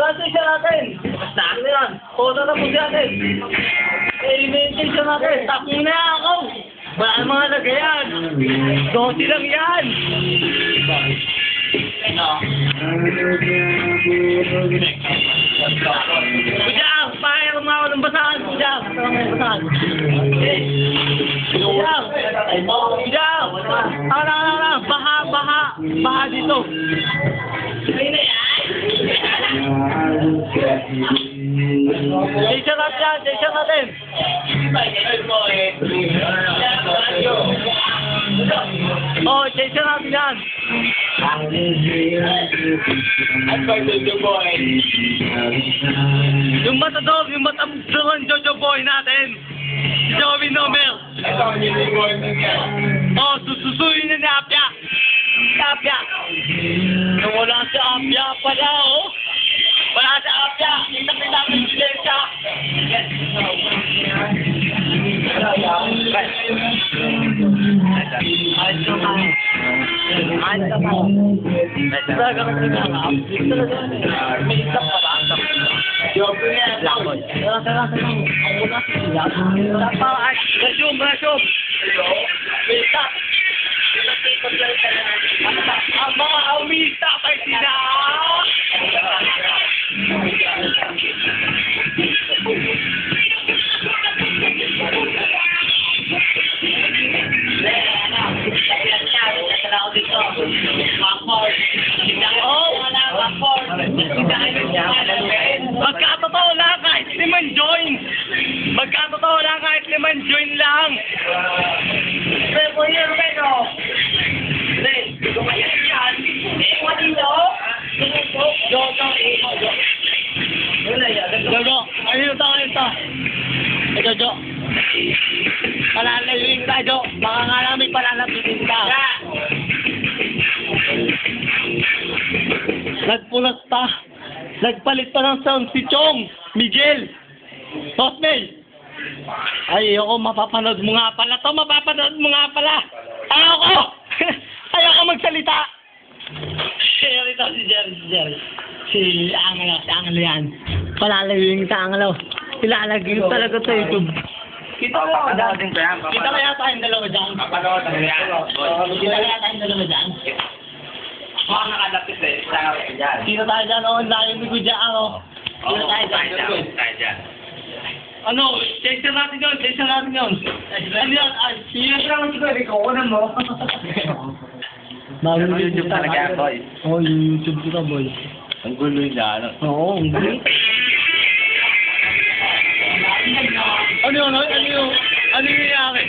Attention natin. Basta ano yan. Photo na po natin. Attention natin. Stop muna ako. Wala mga lagayan. Doti lang yan. Kujang, pahay ako mga walang basahan. Kujang, ito lang may basahan. Kujang. Kujang. Baha dito. Jason natin. Oh, Jason natin yan. Yung matador, yung matamduran Jojo Boy natin. Si Joey Nomer. Oh, sususuin na ni Apia. Apia. Nung wala si Apia pala, oh. Wala si Apia. Kita-kita ko yung silensya. Ang mga umista pa sila. Magkatotoo lang kahit 5 join. Magkatotoo lang kahit 5 join lang. Pero yun, pero. Jojo, ayun ito. Jojo. Palalayin ka, Jo. Baka nga namin palalapitin ka. Nagpulas pa. Nagpalit pa ng sound si Chong. Miguel. Hotmail. Ay, ako mapapanood mo nga pala to. Mapapanood mo nga pala. Ayoko. Ayoko magsalita. Share ito si Jerry. Si Angelo yan. Palalayin ka, Angelo. Ilalagay talaga sa YouTube. Kita kaya tayong dalawa dyan. Kita kaya tayong dalawa dyan. Mga nakalapit eh. Kita tayo dyan, oh. Layo ko dyan, oh. Kita tayo dyan. Ano, session natin yun. Ano yan? Siyempre lang siguro, ikaw ko na mo. YouTube talaga, boy. Oo, YouTube kita, boy. Ang gulo niya, ano? Oo, ang gulo. Ano yun? Ano yung nangyari?